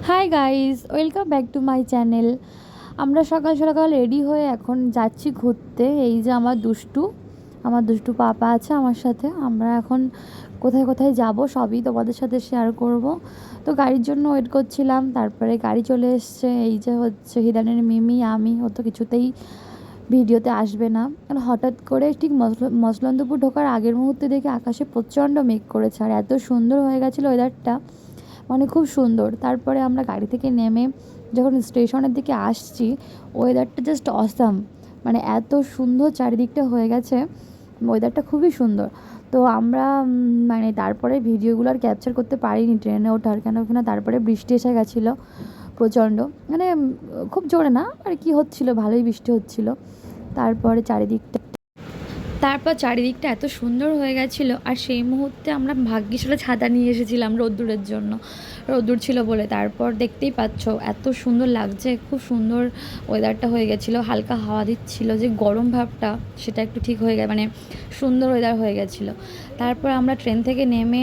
Hi guys, welcome back to my channel. আমরা সকাল সকাল রেডি হয়ে এখন যাচ্ছি ঘুরতে। এই যে আমার দুষ্টু পাপা আছে আমার সাথে। আমরা এখন কোথায় কোথায় যাব সবই তোমাদের সাথে শেয়ার করব। তো গাড়ির জন্য ওয়েট করছিলাম, তারপরে গাড়ি চলে এসছে। এই যে হচ্ছে হিদানের মিমি, আমি ও তো কিছুতেই ভিডিওতে আসবে না। আর হঠাৎ করে ঠিক মসলন্দপুর ঢোকার আগের মুহূর্তে দেখে আকাশে প্রচণ্ড মেঘ করেছে, আর এত সুন্দর হয়ে গেছিলো ওয়েদারটা, মানে খুব সুন্দর। তারপরে আমরা গাড়ি থেকে নেমে যখন স্টেশনের দিকে আসছি, ওয়েদারটা জাস্ট অসাম, মানে এত সুন্দর চারিদিকটা হয়ে গেছে, ওয়েদারটা খুবই সুন্দর। তো আমরা মানে তারপরে ভিডিওগুলো আর ক্যাপচার করতে পারিনি ট্রেনে ওঠার, কেন কিনা তারপরে বৃষ্টি এসে গেছিলো প্রচণ্ড, মানে খুব জোরে না আর কি হচ্ছিলো, ভালোই বৃষ্টি হচ্ছিলো। তারপর চারিদিকটা এত সুন্দর হয়ে গেছিলো, আর সেই মুহূর্তে আমরা ভাগ্যিস ছাতা নিয়ে এসেছিলাম রোদ্দুরের জন্য, রোদ্দুর ছিল বলে। তারপর দেখতেই পাচ্ছ এত সুন্দর লাগছে, খুব সুন্দর ওয়েদারটা হয়ে গেছিলো। হালকা হাওয়া দিচ্ছিলো, যে গরম ভাবটা সেটা একটু ঠিক হয়ে গেছে, মানে সুন্দর ওয়েদার হয়ে গেছিলো। তারপর আমরা ট্রেন থেকে নেমে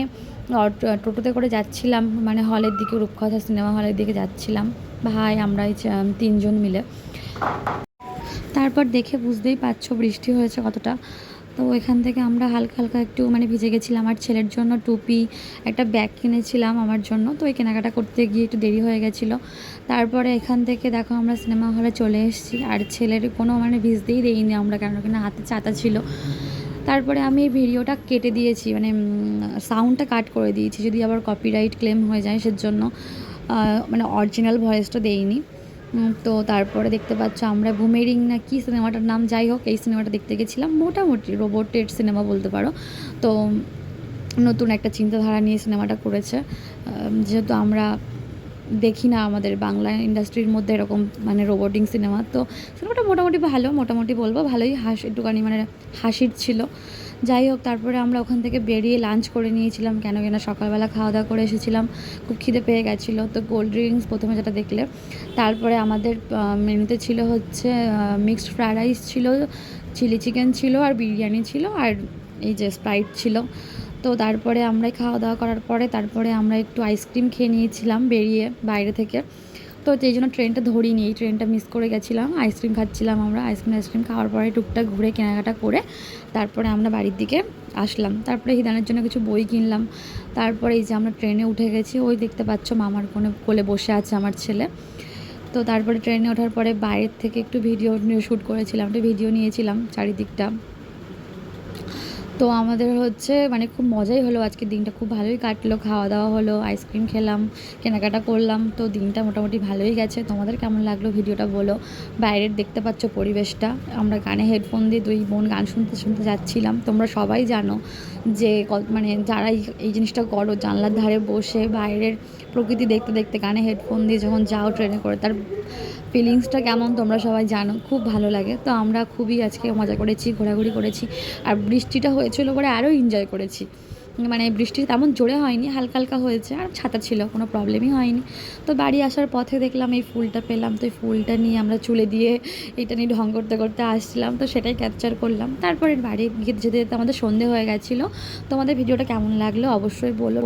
টোটোতে করে যাচ্ছিলাম, মানে হলের দিকে, রূপকথা সিনেমা হলের দিকে যাচ্ছিলাম ভাই আমরা এই 3জন মিলে। তারপর দেখে বুঝতেই পারছো বৃষ্টি হয়েছে কতটা। তো এখান থেকে আমরা হালকা হালকা একটু মানে ভিজে গেছিলাম। আর ছেলের জন্য টুপি, একটা ব্যাগ কিনেছিলাম আমার জন্য, তো ওই কেনাকাটা করতে গিয়ে একটু দেরি হয়ে গেছিলো। তারপরে এখান থেকে দেখো আমরা সিনেমা হলে চলে এসেছি, আর ছেলের কোনো মানে ভিজতেই দেইনি আমরা, কেন কিনা হাতে ছাতা ছিল। তারপরে আমি এই ভিডিওটা কেটে দিয়েছি, মানে সাউন্ডটা কাট করে দিয়েছি, যদি আবার কপিরাইট ক্লেম হয়ে যায় সেজন্য, মানে অরিজিনাল ভয়েসটা দেইনি। তো তারপরে দেখতে পাচ্ছ আমরা বুমেরিং না কি সিনেমাটার নাম, যাই হোক এই সিনেমাটা দেখতে গেছিলাম। মোটামুটি রোবটের সিনেমা বলতে পারো। তো নতুন একটা চিন্তাধারা নিয়ে সিনেমাটা করেছে, যেহেতু আমরা দেখি না আমাদের বাংলা ইন্ডাস্ট্রির মধ্যে এরকম মানে রোবোটিং সিনেমা। তো সিনেমাটা মোটামুটি ভালো, মোটামুটি বলবো ভালোই, একটুখানি মানে হাসির ছিল। যাই হোক, তারপরে আমরা ওখান থেকে বেরিয়ে লাঞ্চ করে নিয়েছিলাম, কেন কিনা সকালবেলা খাওয়া দাওয়া করে এসেছিলাম, খুব খিদে পেয়ে গেছিলো। তো কোল্ড ড্রিঙ্কস প্রথমে যেটা দেখলে, তারপরে আমাদের মেনুতে ছিল হচ্ছে মিক্সড ফ্রায়েড রাইস ছিল, চিলি চিকেন ছিল, আর বিরিয়ানি ছিল, আর এই যে স্প্রাইট ছিল। তো তারপরে আমরা খাওয়া দাওয়া করার পরে তারপরে আমরা একটু আইসক্রিম খেয়ে নিয়েছিলাম বেরিয়ে বাইরে থেকে। তো এই জন্য ট্রেনটা ধরিনি, এই ট্রেনটা মিস করে গেছিলাম। আইসক্রিম খাচ্ছিলাম আমরা, আইসক্রিম খাওয়ার পরে টুকটাক ঘুরে কেনাকাটা করে তারপরে আমরা বাড়ির দিকে আসলাম। তারপরে হিদানের জন্য কিছু বই কিনলাম। তারপরে এই যে আমরা ট্রেনে উঠে গেছি, ওই দেখতে পাচ্ছ মামার কোলে বসে আছে আমার ছেলে। তো তারপরে ট্রেনে ওঠার পরে বাইরের থেকে একটু ভিডিও শ্যুট করেছিলাম, একটু ভিডিও নিয়েছিলাম চারিদিকটা। তো আমাদের হচ্ছে মানে খুব মজাই হলো, আজকের দিনটা খুব ভালোই কাটলো, খাওয়া দাওয়া হলো, আইসক্রিম খেলাম, কেনাকাটা করলাম। তো দিনটা মোটামুটি ভালোই গেছে। তোমাদের কেমন লাগলো ভিডিওটা বলো। বাইরের দেখতে পাচ্ছ পরিবেশটা, আমরা কানে হেডফোন দিয়ে 2 বোন গান শুনতে শুনতে যাচ্ছিলাম। তোমরা সবাই জানো যে মানে যারা এই জিনিসটা করো, জানলার ধারে বসে বাইরের প্রকৃতি দেখতে দেখতে কানে হেডফোন দিয়ে যখন যাও ট্রেনে করে, তার ফিলিংসটা কেমন তোমরা সবাই জানো, খুব ভালো লাগে। তো আমরা খুবই আজকে মজা করেছি, ঘোরাঘুরি করেছি, আর বৃষ্টিটা হয়েছিল বলে আরও এনজয় করেছি। মানে বৃষ্টি তেমন জোরে হয়নি, হালকা হালকা হয়েছে, আর ছাতা ছিল, কোনো প্রবলেমই হয়নি। তো বাড়ি আসার পথে দেখলাম এই ফুলটা পেলাম, তো এই ফুলটা নিয়ে আমরা চুলে দিয়ে এটা নিয়ে ঢং করতে করতে আসছিলাম, তো সেটাই ক্যাপচার করলাম। তারপরে বাড়ি গিয়ে যেতে যেতে আমাদের সন্ধে হয়ে গেছিলো। তোমাদের ভিডিওটা কেমন লাগলো অবশ্যই বলো।